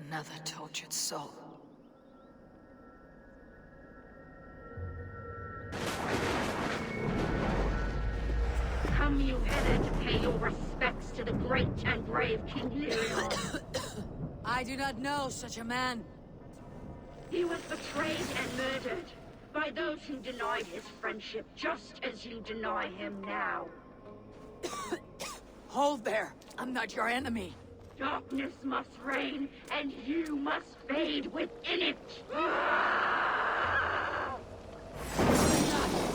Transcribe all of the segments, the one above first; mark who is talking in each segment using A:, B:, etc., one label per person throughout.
A: Another tortured soul.
B: Come you hither to pay your respects to the great and brave King Leon.
C: I do not know such a man.
B: He was betrayed and murdered by those who denied his friendship, just as you deny him now.
C: Hold there! I'm not your enemy.
B: Darkness must reign, and you must fade within it.
C: Not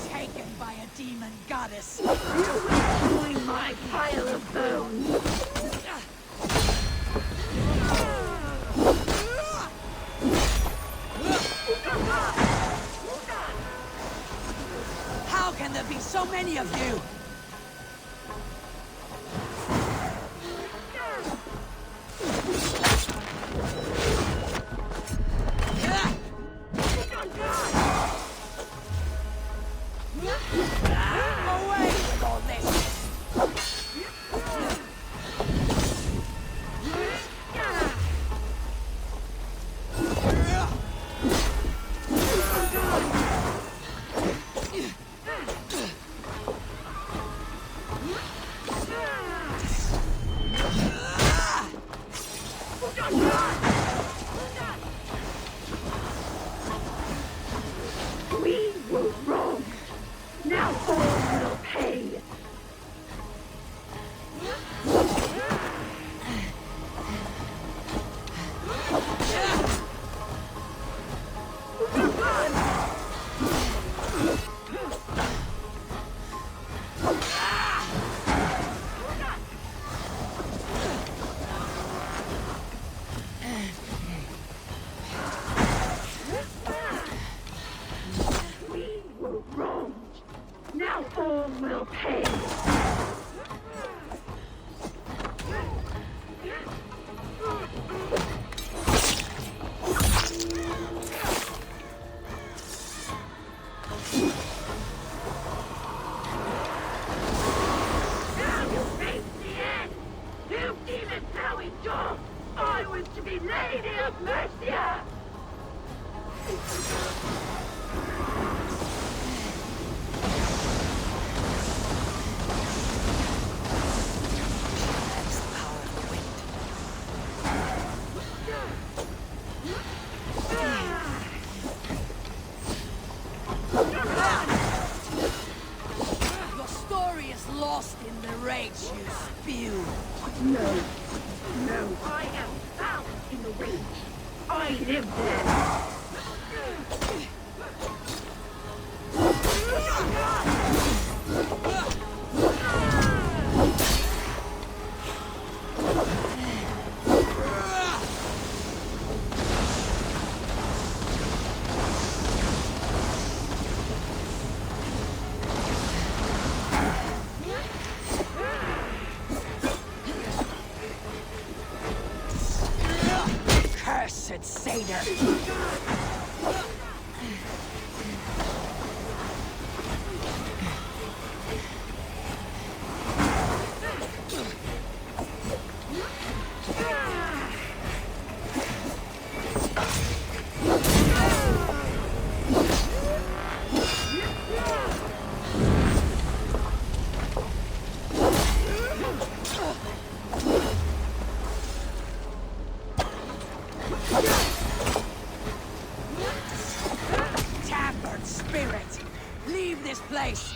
C: taken by a demon goddess.
B: You will join my pile of bones.
C: How can there be so many of you? Away with all this!
B: We were wrong. Now all will pay. We were wrong. Now all will pay. Now you face the end. You demon Howie dog. I was to be Lady of Mercia.
A: That's the power of the wind.
C: Your story is lost in the rage you spew.
B: No, no, I am found in the rage. I live there.
C: Cursed satyr! Tapered spirit! Leave this place!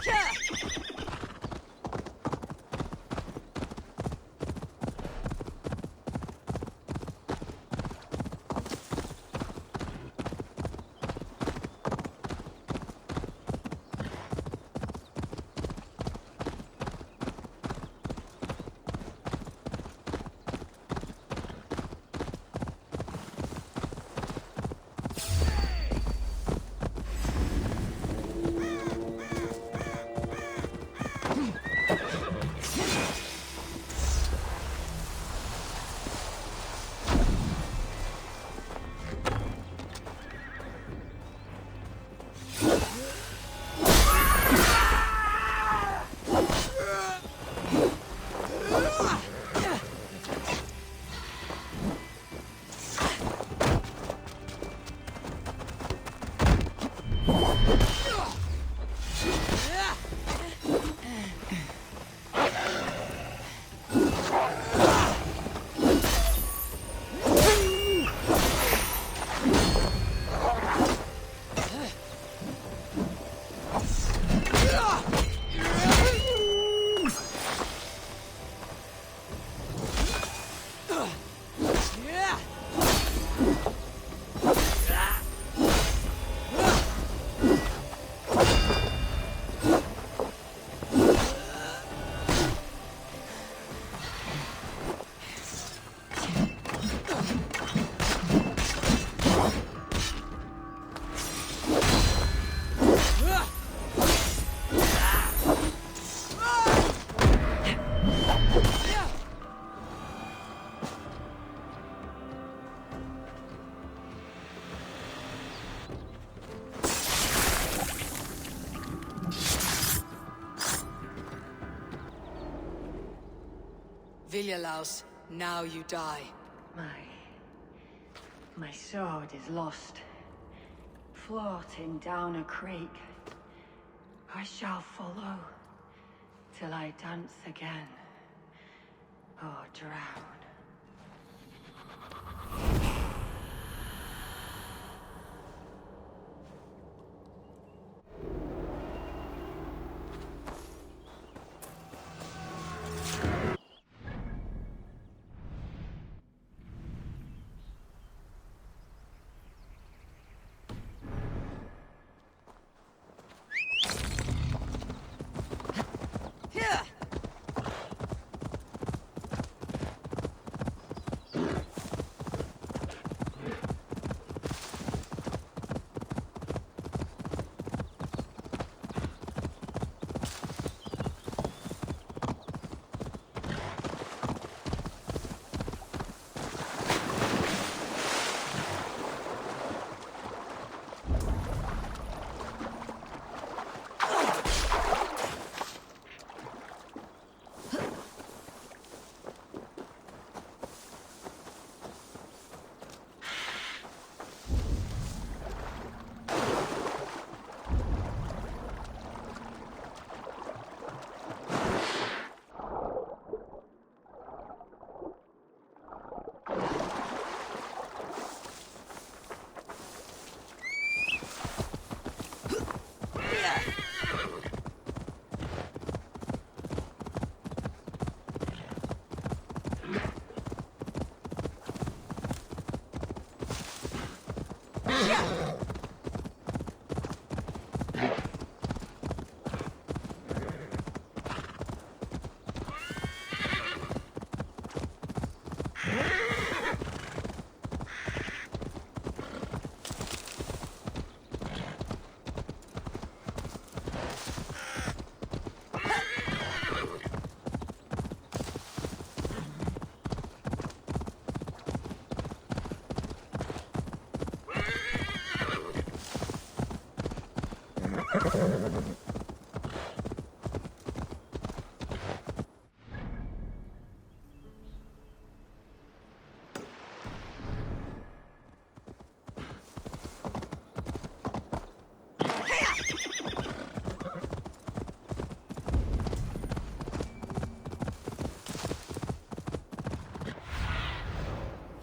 C: Yeah! Viljalaus, now you die.
D: My sword is lost. Floating down a creek. I shall follow till I dance again or drown.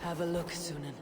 C: Have a look, Sunan.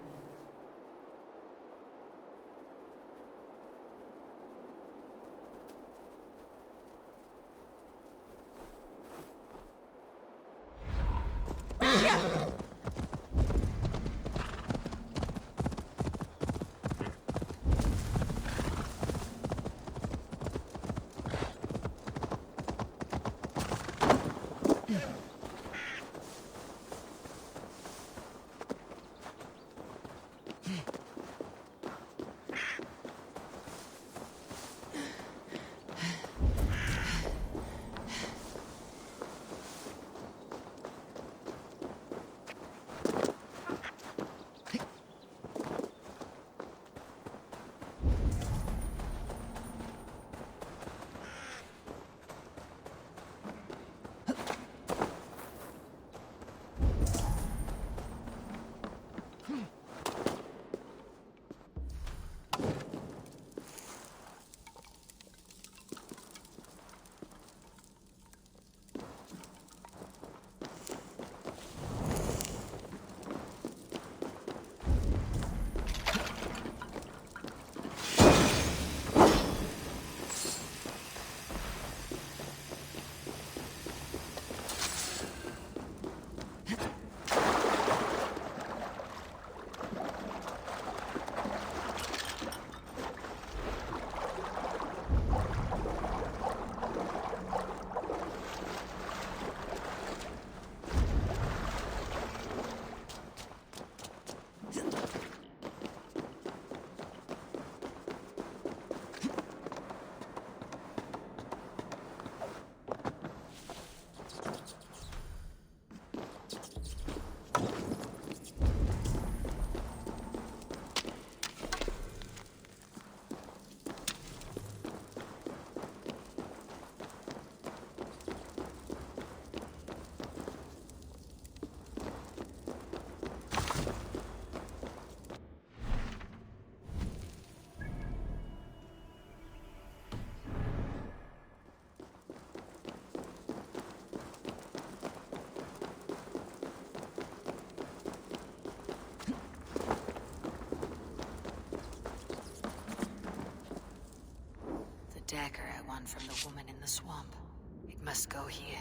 A: dagger I won from the woman in the swamp. It must go here.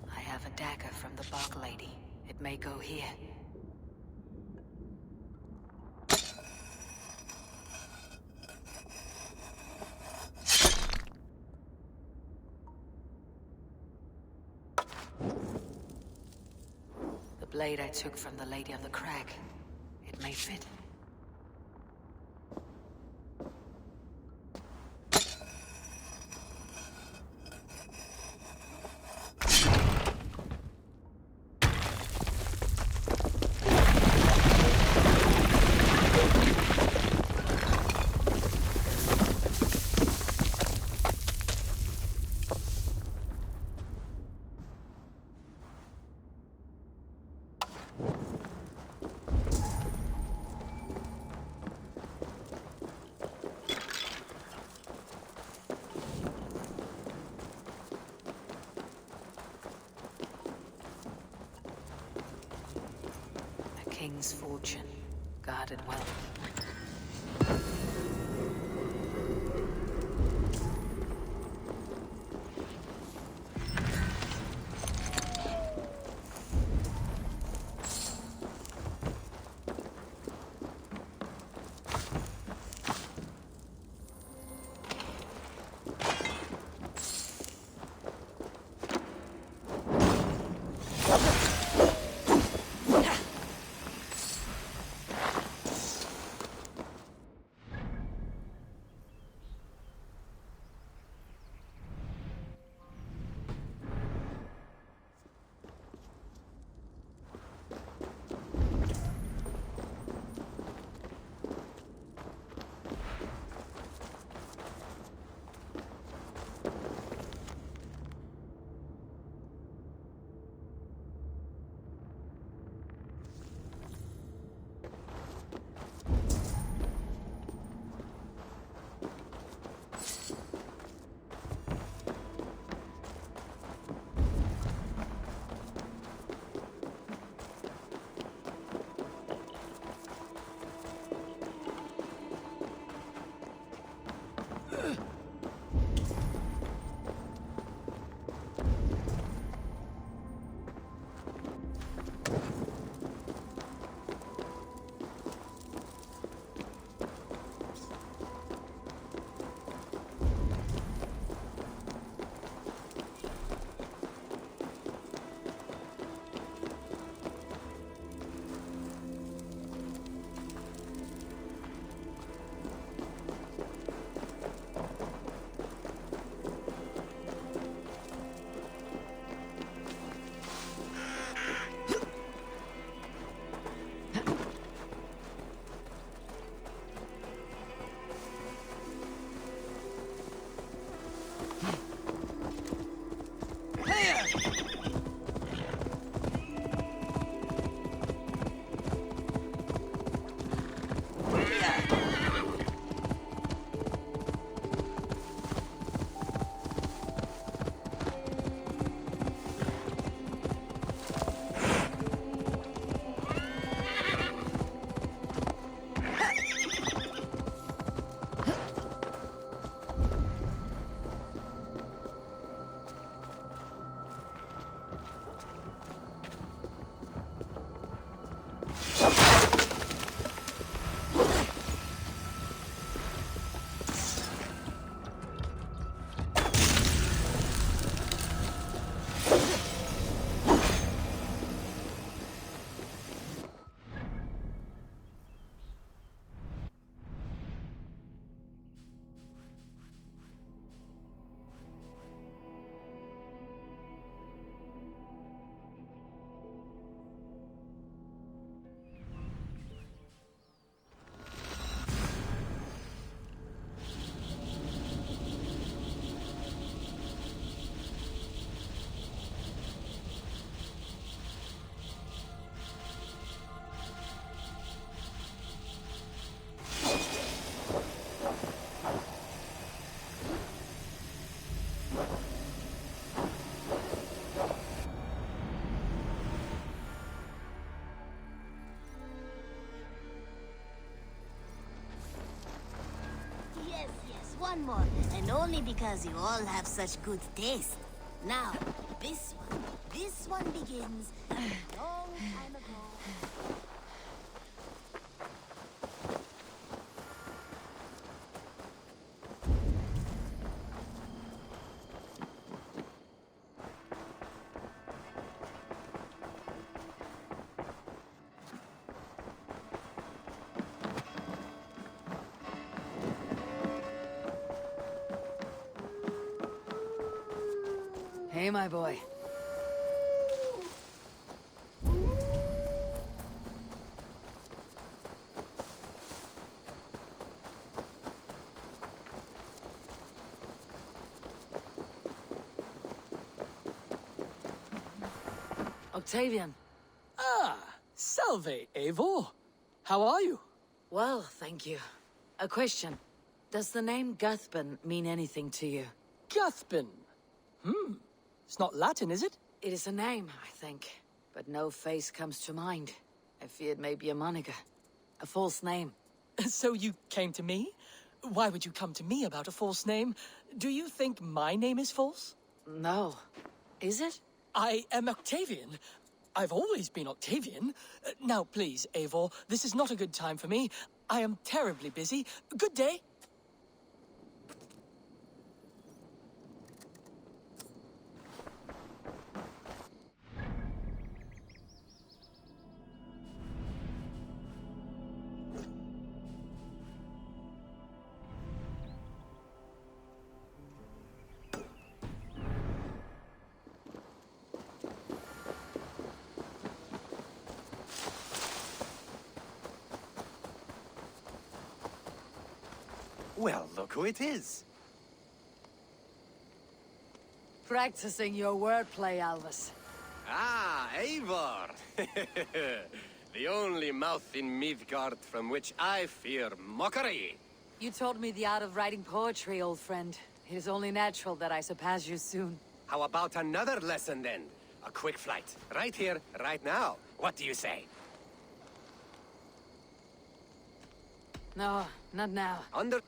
A: I have a dagger from the bog lady. It may go here. The blade I took from the Lady of the Crag. It may fit. King's fortune, guarded well.
E: one more, and only because you all have such good taste. Now, this one begins a long time ago.
A: Hey, my boy. Octavian.
F: Ah, salve, Eivor. How are you?
A: Well, thank you. A question. Does the name Guthban mean anything to you?
F: Guthban. It's not Latin, is it?
A: It is a name, I think. But no face comes to mind. I feared maybe a moniker. A false name.
F: So you came to me? Why would you come to me about a false name? Do you think my name is false?
A: No. Is it?
F: I am Octavian. I've always been Octavian. Now, please, Eivor, this is not a good time for me. I am terribly busy. Good day.
G: Well, look who it is.
A: Practicing your wordplay, Alvis.
H: Ah, Eivor! The only mouth in Midgard from which I fear mockery.
A: You taught me the art of writing poetry, old friend. It is only natural that I surpass you soon.
H: How about another lesson then? A quick flight. Right here, right now. What do you say?
A: No, not now.
H: Under...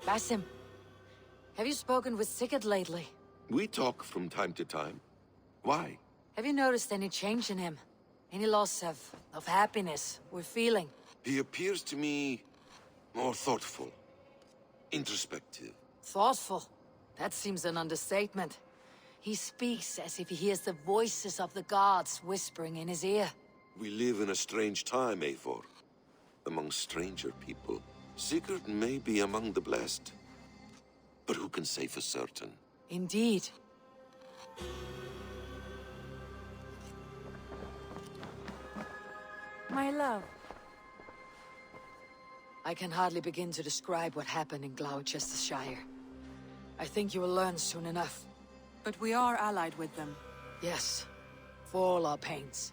A: Basim, have you spoken with Sigurd lately?
I: We talk from time to time. Why?
A: Have you noticed any change in him? Any loss of happiness we're feeling?
I: He appears to me more thoughtful, introspective.
A: Thoughtful? That seems an understatement. He speaks as if he hears the voices of the gods whispering in his ear.
I: We live in a strange time, Eivor. Among stranger people. Sigurd may be among the blessed. But who can say for certain?
A: Indeed.
C: My love.
A: I can hardly begin to describe what happened in Gloucestershire. I think you will learn soon enough.
C: But we are allied with them.
A: Yes, for all our pains.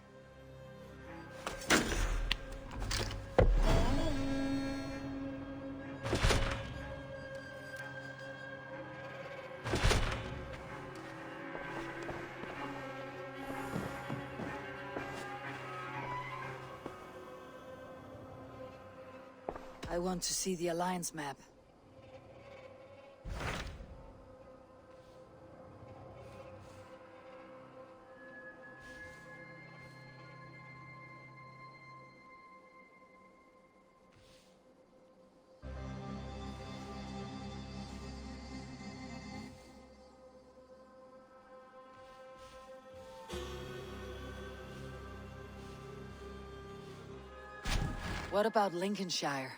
A: I want to see the Alliance map. What about Lincolnshire?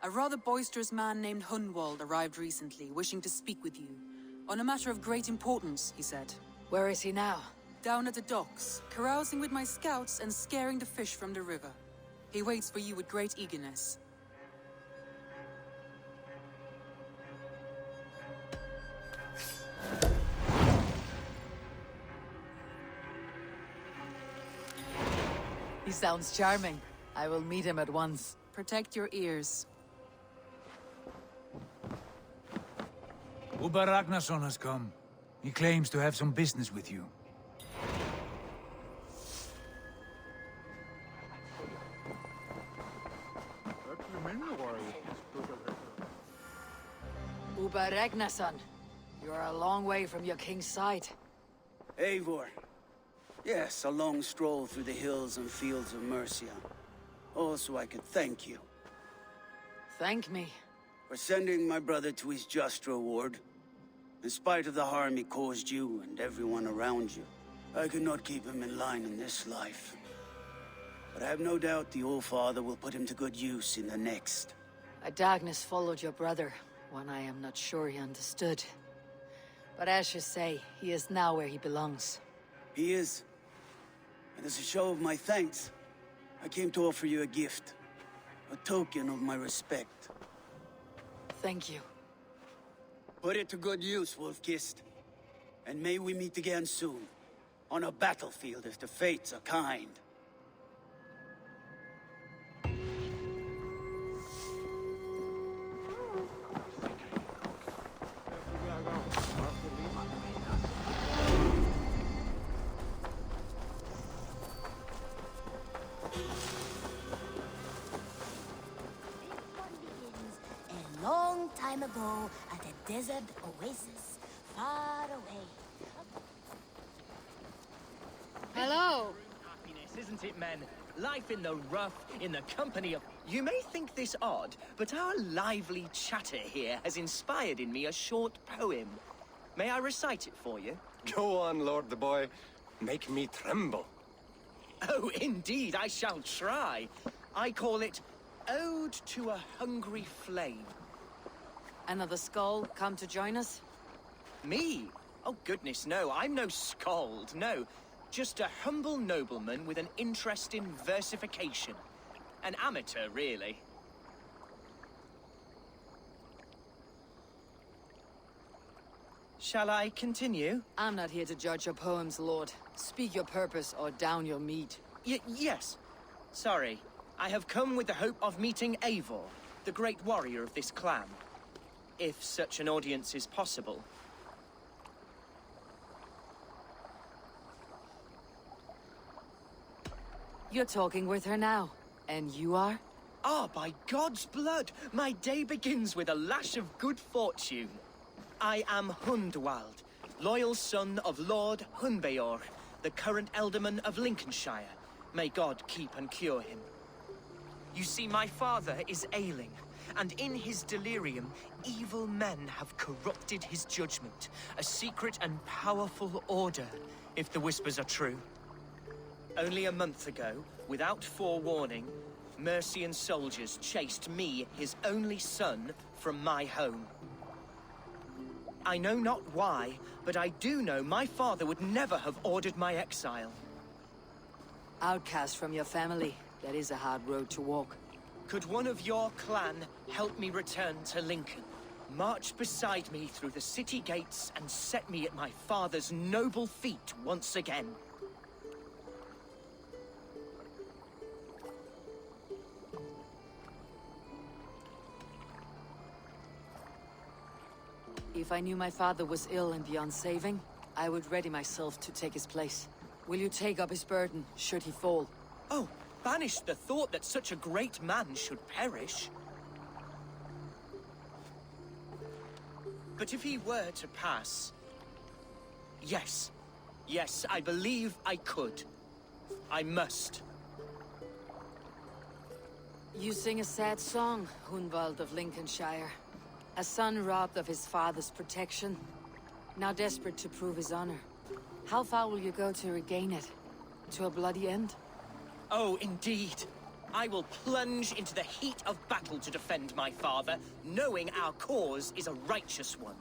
C: A rather boisterous man named Hunwald arrived recently, wishing to speak with you. On a matter of great importance, he said.
A: Where is he now?
C: Down at the docks, carousing with my scouts and scaring the fish from the river. He waits for you with great eagerness.
A: He sounds charming. I will meet him at once.
C: Protect your ears.
J: Uber Ragnarsson has come. He claims to have some business with you.
A: Uber Ragnarsson, you are a long way from your king's side.
K: Eivor. Yes, a long stroll through the hills and fields of Mercia. Oh, so I could thank you.
A: Thank me.
K: For sending my brother to his just reward. In spite of the harm he caused you and everyone around you, I could not keep him in line in this life. But I have no doubt the Old Father will put him to good use in the next.
A: A darkness followed your brother, one I am not sure he understood. But as you say, he is now where he belongs.
K: He is. And as a show of my thanks, I came to offer you a gift. A token of my respect.
A: Thank you.
K: Put it to good use, Wolf-Kissed. And may we meet again soon. On a battlefield if the fates are kind.
E: A long time ago at a desert oasis, far away.
L: Hello.
F: Happiness, isn't it, men? Life in the rough, in the company of... You may think this odd, but our lively chatter here has inspired in me a short poem. May I recite it for you?
H: Go on, Lord the Boy. Make me tremble.
F: Oh, indeed, I shall try. I call it Ode to a Hungry Flame.
A: Another skull come to join us?
F: Me? Oh, goodness, no. I'm no skald, no. Just a humble nobleman with an interest in versification. An amateur, really. Shall I continue?
A: I'm not here to judge your poems, Lord. Speak your purpose or down your meat.
F: Yes. Sorry. I have come with the hope of meeting Eivor, the great warrior of this clan. If such an audience is possible.
A: You're talking with her now. And you are?
F: Ah, by God's blood! My day begins with a lash of good fortune. I am Hundwald, loyal son of Lord Hunbeor, the current Alderman of Lincolnshire. May God keep and cure him. You see, my father is ailing, and in his delirium, evil men have corrupted his judgment. A secret and powerful order, if the whispers are true. Only a month ago, without forewarning, Mercian soldiers chased me, his only son, from my home. I know not why, but I do know my father would never have ordered my exile.
A: Outcast from your family. That is a hard road to walk.
F: Could one of your clan help me return to Lincoln? March beside me through the city gates and set me at my father's noble feet once again.
A: If I knew my father was ill and beyond saving, I would ready myself to take his place. Will you take up his burden, should he fall?
F: Oh, banish the thought that such a great man should perish. But if he were to pass... Yes. Yes, I believe I could. I must.
A: You sing a sad song, Hunwald of Lincolnshire. A son robbed of his father's protection, now desperate to prove his honor. How far will you go to regain it? To a bloody end?
F: Oh, indeed. I will plunge into the heat of battle to defend my father, knowing our cause is a righteous one.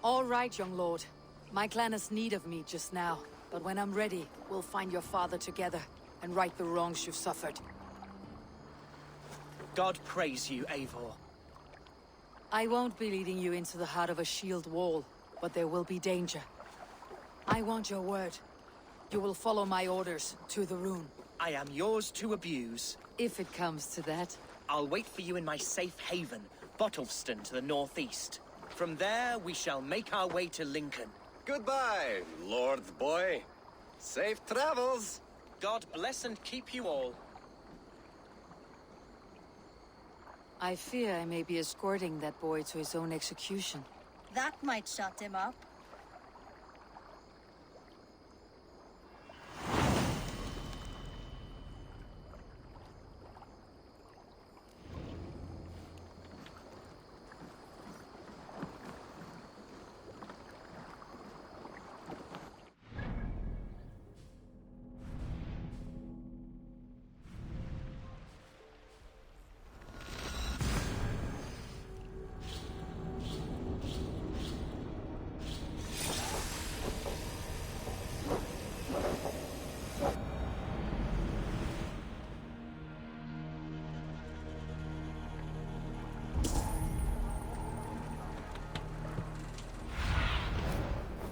A: All right, young lord. My clan has need of me just now, but when I'm ready, we'll find your father together and right the wrongs you've suffered.
F: God praise you, Eivor.
A: I won't be leading you into the heart of a shield wall, but there will be danger. I want your word. You will follow my orders to the rune.
F: I am yours to abuse.
A: If it comes to that.
F: I'll wait for you in my safe haven, Bottleston to the northeast. From there, we shall make our way to Lincoln.
H: Goodbye, Lord Boy. Safe travels.
F: God bless and keep you all.
A: I fear I may be escorting that boy to his own execution.
M: That might shut him up.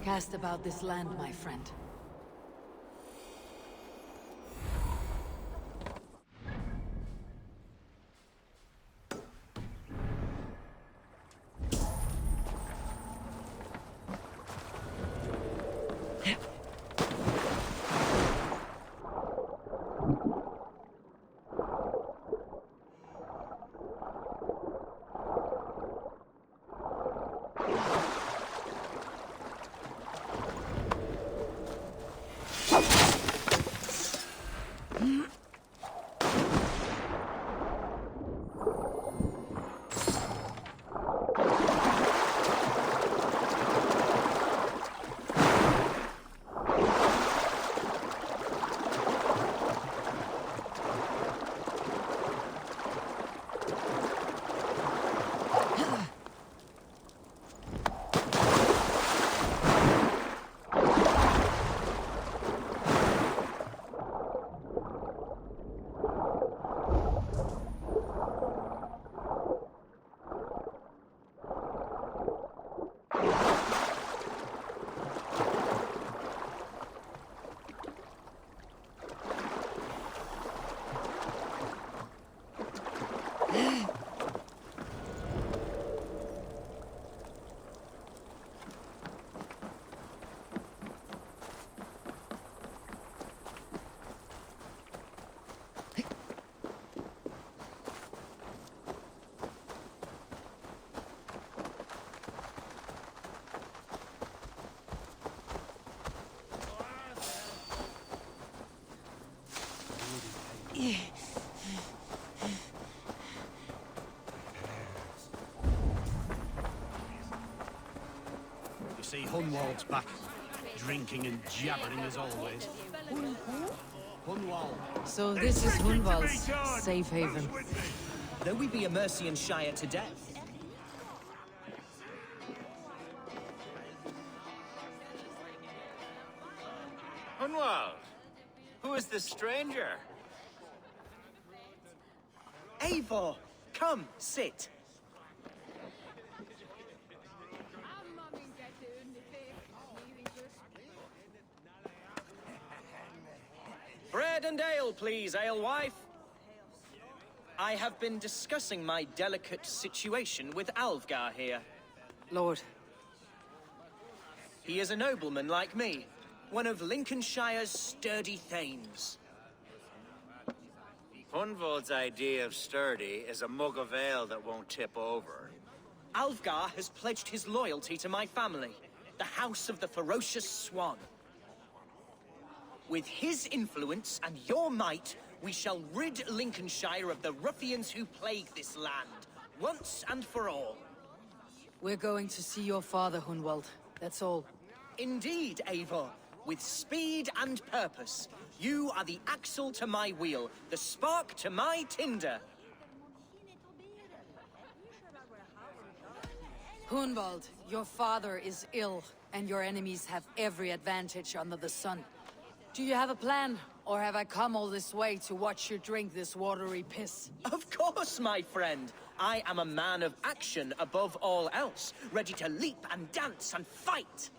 A: Cast about this land, my friend.
N: You see, Hunwald's back, drinking and jabbering as always. Hunwald.
A: So this is Hunwald's safe haven.
F: Though we be a Mercian Shire to death,
G: Hunwald, who is this stranger?
F: Eivor, come, sit. Bread and ale, please, alewife. I have been discussing my delicate situation with Alvgar here.
A: Lord.
F: He is a nobleman like me, one of Lincolnshire's sturdy thanes.
G: Hunwald's idea of sturdy is a mug of ale that won't tip over.
F: Alvgar has pledged his loyalty to my family, the House of the Ferocious Swan. With his influence and your might, we shall rid Lincolnshire of the ruffians who plague this land, once and for all.
A: We're going to see your father, Hunwald. That's all.
F: Indeed, Eivor. With speed and purpose. You are the axle to my wheel, the spark to my tinder.
A: Hunwald, your father is ill, and your enemies have every advantage under the sun. Do you have a plan, or have I come all this way to watch you drink this watery piss?
F: Of course, my friend. I am a man of action above all else, ready to leap and dance and fight.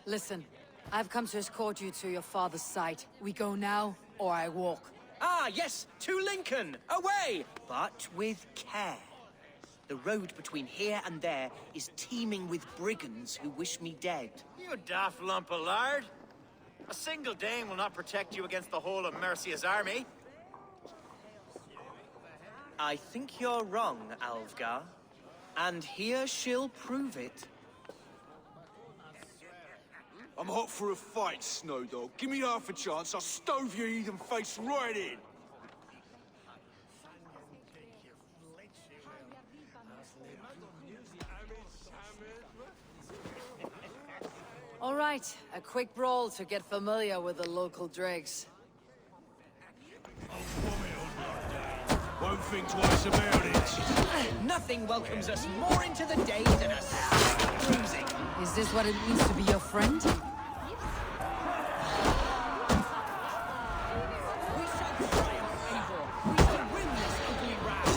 A: Listen, I've come to escort you to your father's site. We go now, or I walk.
F: Ah, yes, to Lincoln! Away! But with care. The road between here and there is teeming with brigands who wish me dead.
G: You daft lump of lard. A single Dane will not protect you against the whole of Mercia's army.
F: I think you're wrong, Alvgar. And here she'll prove it.
O: I'm hot for a fight, Snowdog. Give me half a chance, I'll stove your heathen face right in.
A: All right, a quick brawl to get familiar with the local dregs.
O: Won't think twice about it.
F: Nothing welcomes us more into the day than a bruising.
A: Is this what it means to be your friend?
F: We shall triumph, Eivor. We shall win this ugly round.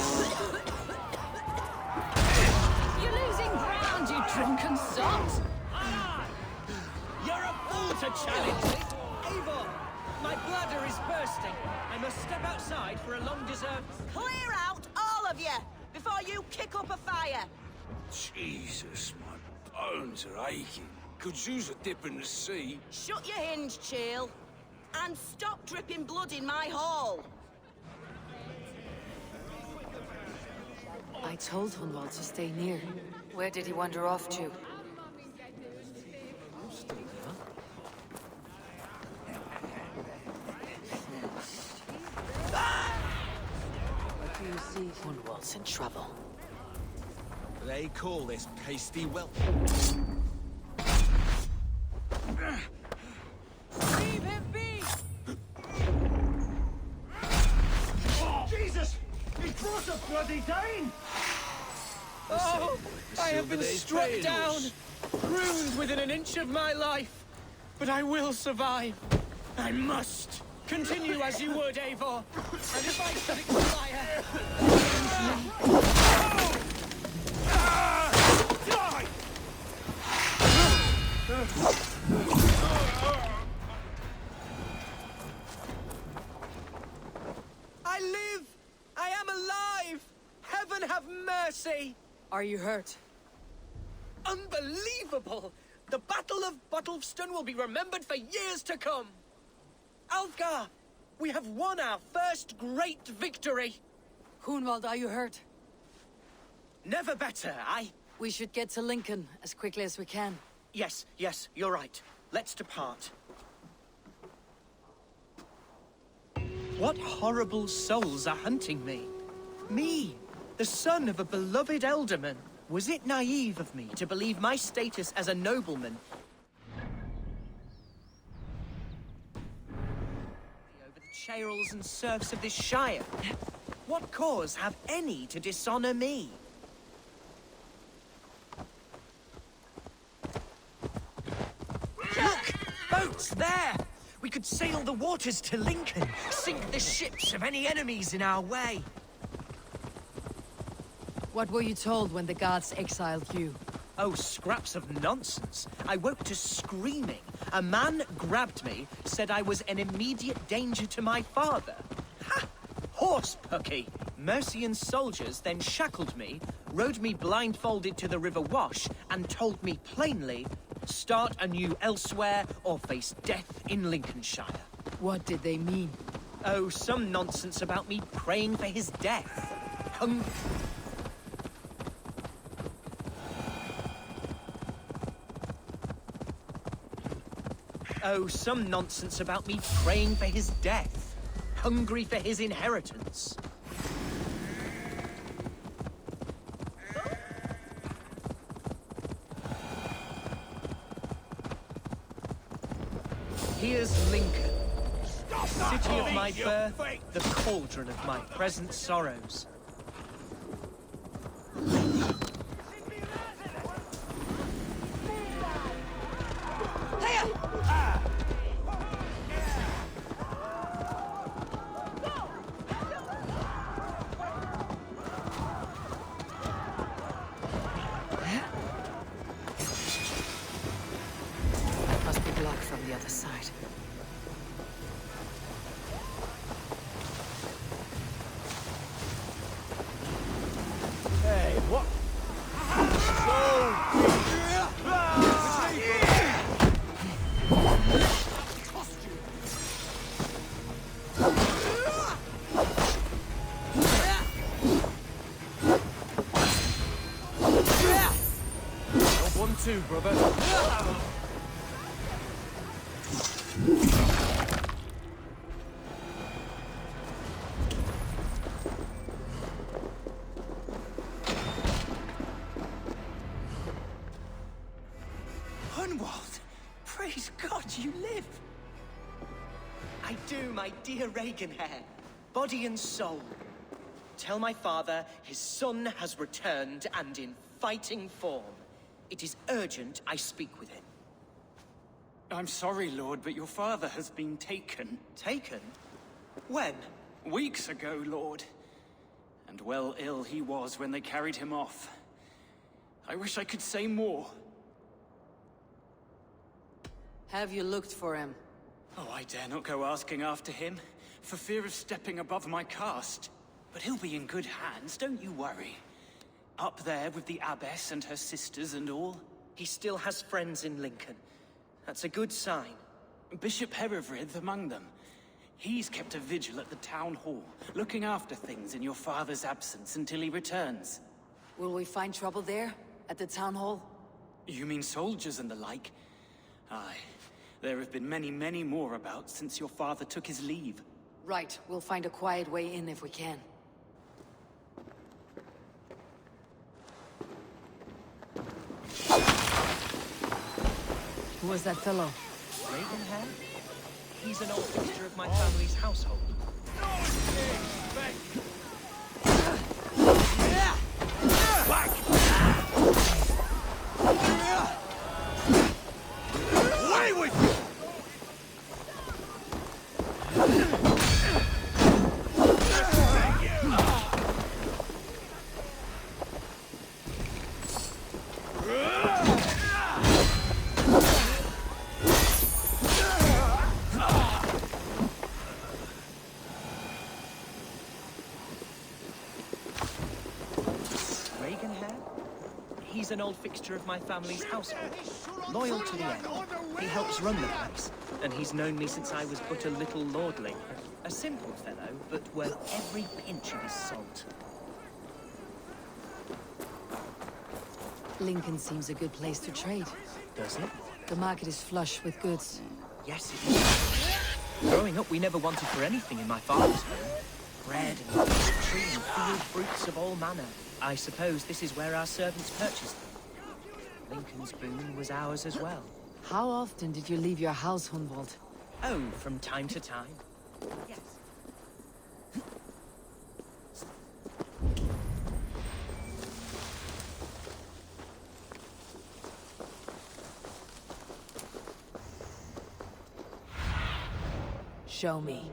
A: You're losing ground, you drunken sot!
F: You're a fool to challenge! Eivor, my bladder is bursting. I must step outside for a long-deserved...
P: Clear out, all of you, before you kick up a fire!
O: Jesus, my bones are aching. Could use a dip in the sea.
P: Shut your hinge, Chill. And stop dripping blood in my hall.
A: I told Hunwald to stay near. Where did he wander off to? What do you see? Hunwald's in trouble.
O: They call this pasty whelp.
F: Leave him be!
N: Jesus! He brought a bloody Dane!
F: Oh, I have been struck down, ruined within an inch of my life. But I will survive. I must. Continue as you would, Eivor. And if I set it I live! I am alive! Heaven have mercy!
A: Are you hurt?
F: Unbelievable! The Battle of Bottleston will be remembered for years to come! Alfgar, we have won our first great victory!
A: Hunwald, are you hurt?
F: Never better,
A: We should get to Lincoln as quickly as we can.
F: Yes, you're right. Let's depart. What horrible souls are hunting me? Me, the son of a beloved elderman. Was it naive of me to believe my status as a nobleman over the churls and serfs of this shire? What cause have any to dishonor me? Look! Boats there! We could sail the waters to Lincoln, sink the ships of any enemies in our way.
A: What were you told when the gods exiled you?
F: Oh, scraps of nonsense. I woke to screaming. A man grabbed me, said I was an immediate danger to my father. Ha! Horse-pucky! Mercian soldiers then shackled me, rode me blindfolded to the River Wash, and told me plainly, start anew elsewhere or face death in Lincolnshire.
A: What did they mean?
F: Oh, some nonsense about me praying for his death. Some nonsense about me praying for his death. Hungry for his inheritance. Here's Lincoln. City of my birth, the cauldron of my present sorrows.
A: Must be blocked from
O: 1-2, brother.
F: Hunwald! Praise God you live! I do, my dear Reaganhair. Body and soul. Tell my father his son has returned and in fighting form. It is urgent I speak with him.
Q: I'm sorry, Lord, but your father has been taken.
F: Taken? When?
Q: Weeks ago, Lord. And well ill he was when they carried him off. I wish I could say more.
A: Have you looked for him?
Q: Oh, I dare not go asking after him, for fear of stepping above my caste. But he'll be in good hands, don't you worry. Up there with the abbess and her sisters and all.
F: He still has friends in Lincoln. That's a good sign.
Q: Bishop Herewrith among them. He's kept a vigil at the town hall, looking after things in your father's absence until he returns.
A: Will we find trouble there? At the town hall?
Q: You mean soldiers and the like? Aye. There have been many, many more about since your father took his leave.
A: Right. We'll find a quiet way in if we can. Who was that fellow?
F: Ravenhair? He's an old fixture of my family's household.
O: Away with you!
F: He's an old fixture of my family's household. Loyal to the end. He helps run the place, and he's known me since I was but a little lordling. A simple fellow, but worth every pinch of his salt.
A: Lincoln seems a good place to trade.
F: Does it?
A: The market is flush with goods.
F: Yes, it is. Growing up, we never wanted for anything in my father's home. Bread and tree and field fruits of all manner. I suppose this is where our servants purchased them. Lincoln's boon was ours as well.
A: How often did you leave your house, Hunwald?
F: Oh, from time to time. Yes.
A: Show me.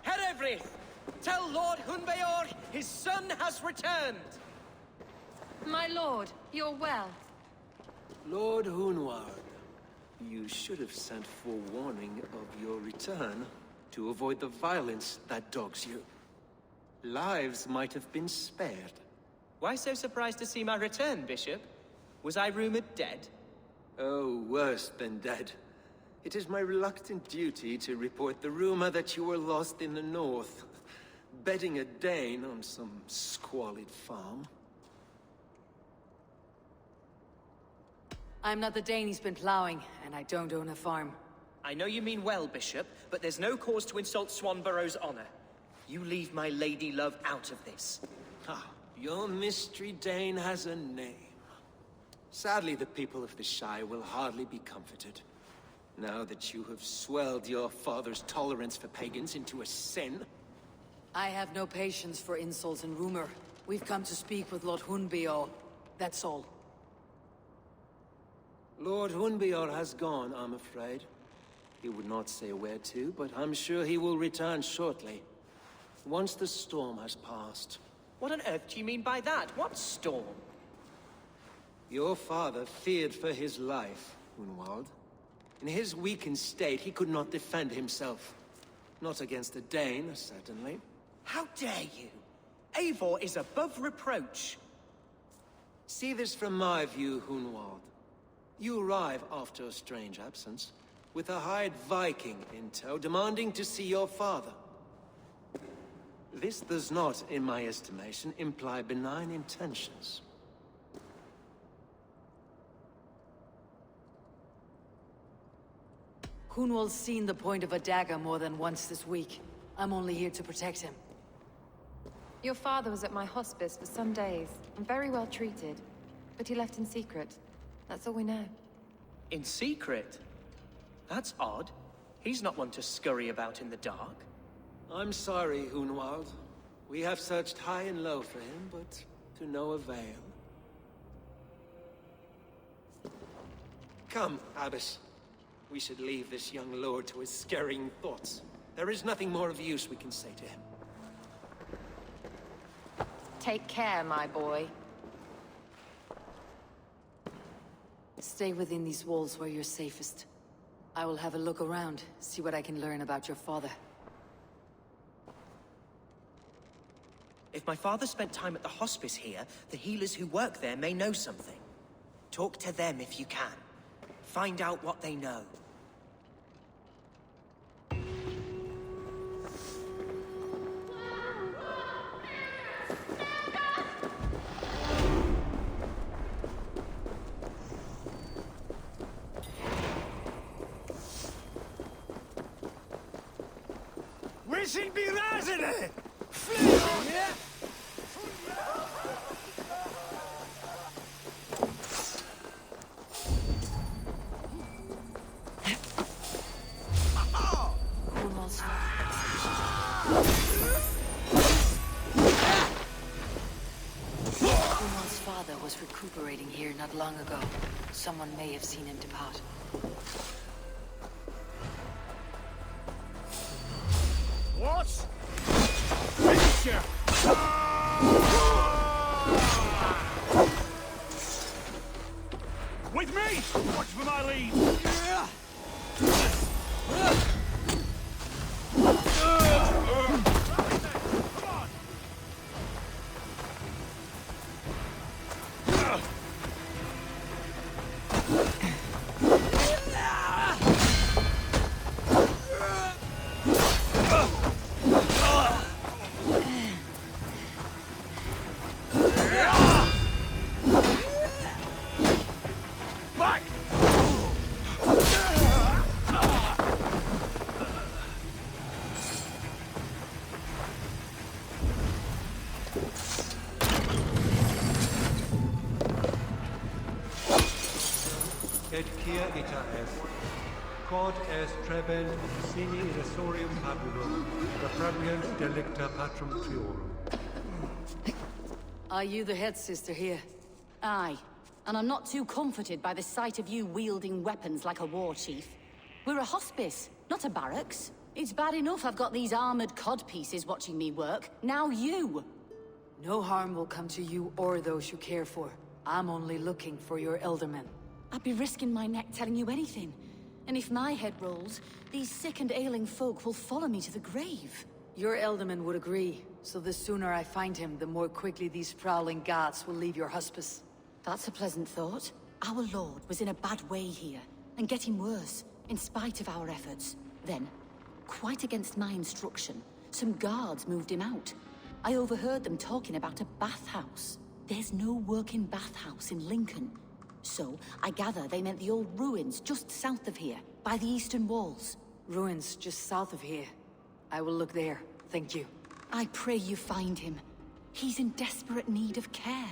F: Herewrith! Tell Lord Hunbeor his son has returned!
L: My lord, you're well.
H: Lord Hunwald, you should have sent forewarning of your return to avoid the violence that dogs you. Lives might have been spared.
F: Why so surprised to see my return, Bishop? Was I rumored dead?
H: Oh, worse than dead. It is my reluctant duty to report the rumor that you were lost in the north, bedding a Dane on some squalid farm.
A: I'm not the Dane he's been plowing, and I don't own a farm.
F: I know you mean well, Bishop, but there's no cause to insult Swanborough's honor. You leave my lady love out of this.
H: Ah, your mystery Dane has a name. Sadly, the people of the Shire will hardly be comforted. Now that you have swelled your father's tolerance for pagans into a sin.
A: I have no patience for insults and rumor. We've come to speak with Lord Hunbeor. That's all.
H: Lord Hunbeor has gone, I'm afraid. He would not say where to, but I'm sure he will return shortly. Once the storm has passed.
F: What on earth do you mean by that? What storm?
H: Your father feared for his life, Hunwald. In his weakened state, he could not defend himself. Not against a Dane, certainly.
F: How dare you? Eivor is above reproach.
H: See this from my view, Hunwald. You arrive after a strange absence, with a hired Viking in tow, demanding to see your father. This does not, in my estimation, imply benign intentions.
A: Hunwald's seen the point of a dagger more than once this week. I'm only here to protect him.
L: Your father was at my hospice for some days, and very well treated. But he left in secret. That's all we know.
F: In secret? That's odd. He's not one to scurry about in the dark.
H: I'm sorry, Hunwald. We have searched high and low for him, but to no avail. Come, Abbess. We should leave this young lord to his scurrying thoughts. There is nothing more of use we can say to him.
L: Take care, my boy.
A: Stay within these walls where you're safest. I will have a look around, see what I can learn about your father.
F: If my father spent time at the hospice here, the healers who work there may know something. Talk to them if you can. Find out what they know.
N: Wischen Birasene!
A: Hunwald's father was recuperating here not long ago. Someone may have seen him depart.
N: What? Finish you! With me! Watch for my lead!
R: Et quia ita est, quod est trebent sini irresorium pabulo, repraebiant delicta patrum tuorum.
A: Are you the head sister here?
S: Aye, and I'm not too comforted by the sight of you wielding weapons like a war chief. We're a hospice, not a barracks. It's bad enough I've got these armored codpieces watching me work. Now you!
A: No harm will come to you or those you care for. I'm only looking for your eldermen.
S: I'd be risking my neck telling you anything. And if my head rolls, these sick and ailing folk will follow me to the grave.
A: Your elderman would agree, so the sooner I find him, the more quickly these prowling guards will leave your hospice.
S: That's a pleasant thought. Our lord was in a bad way here, and getting worse, in spite of our efforts. Then, quite against my instruction, some guards moved him out. I overheard them talking about a bathhouse. There's no working bathhouse in Lincoln. So, I gather they meant the old ruins just south of here, by the eastern walls.
A: Ruins just south of here. I will look there, thank you.
S: I pray you find him. He's in desperate need of care.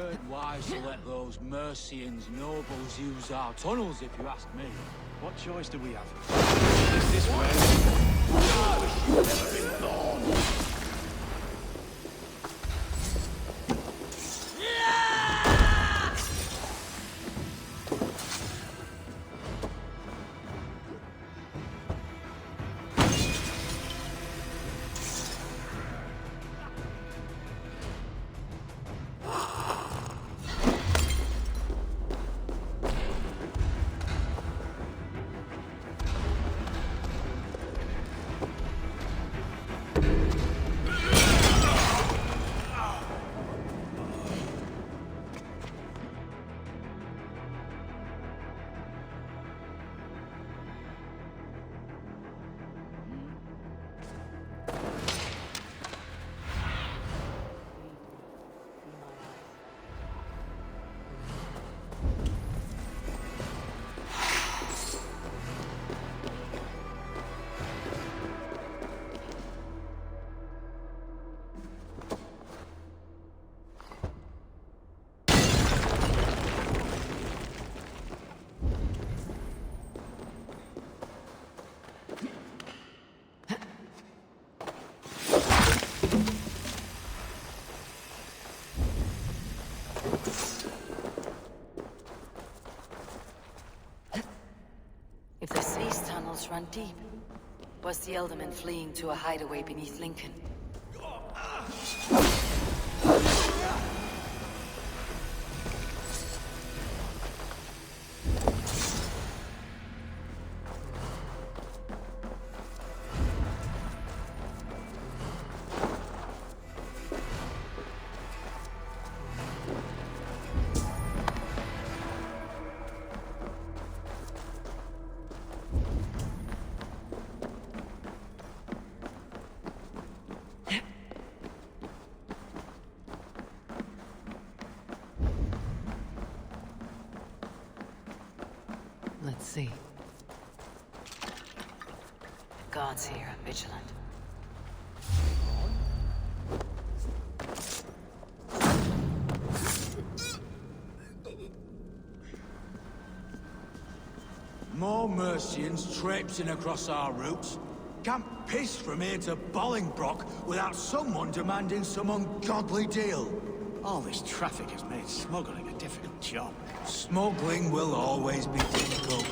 J: weren't wise to let those Mercians nobles use our tunnels, if you ask me.
N: What choice do we have? Is this way? I wish you'd never been born.
A: If these tunnels run deep, was the Elderman fleeing to a hideaway beneath Lincoln? Let's see. Guards here are vigilant.
J: More Mercians traipsing across our routes. Can't piss from here to Bolingbroke without someone demanding some ungodly deal.
N: All this traffic has made smuggling a difficult job.
J: Smuggling will always be difficult.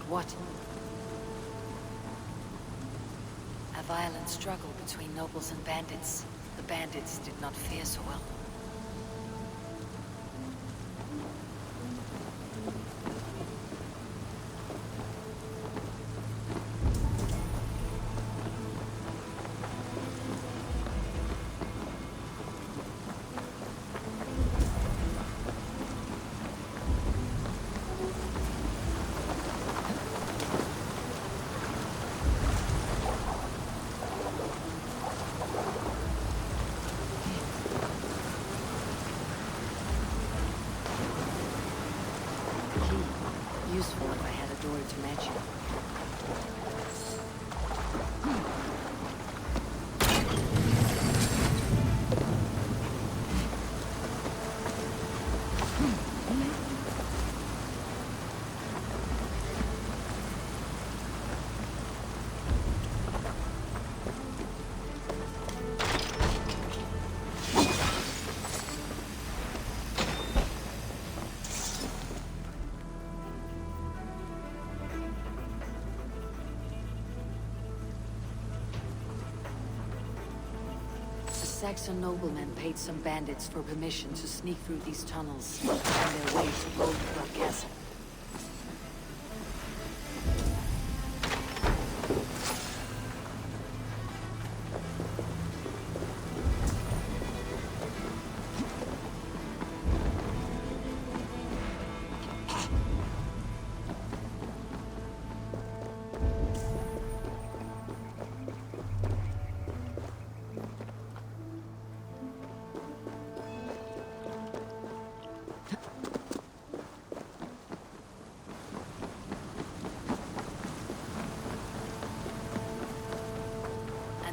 A: what? A violent struggle between nobles and bandits. The bandits did not fare so well. Useful if I had a door to match it. Saxon noblemen paid some bandits for permission to sneak through these tunnels on their way to Bolingbroke Castle.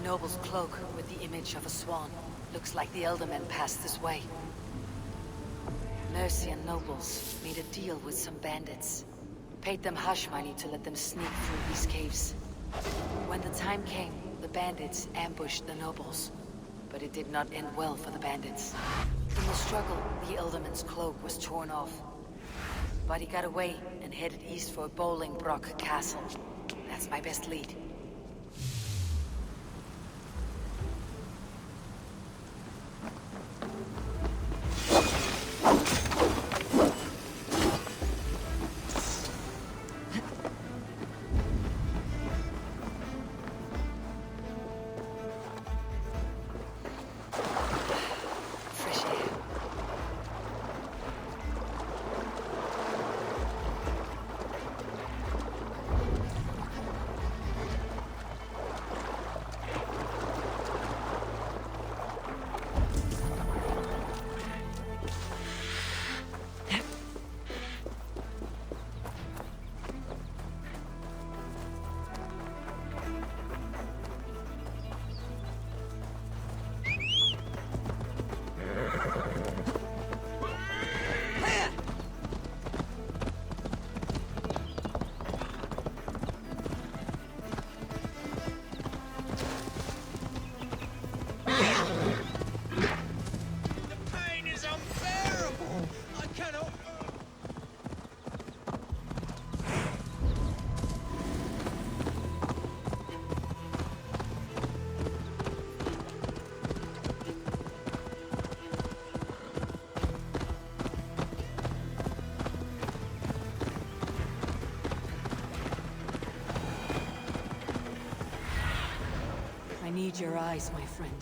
A: Noble's cloak with the image of a swan. Looks like the Eldermen passed this way. Mercian nobles made a deal with some bandits. Paid them hush money to let them sneak through these caves. When the time came, the bandits ambushed the nobles. But it did not end well for the bandits. In the struggle, the Elderman's cloak was torn off. But he got away and headed east for Bolingbroke Castle. That's my best lead. I need your eyes, my friend.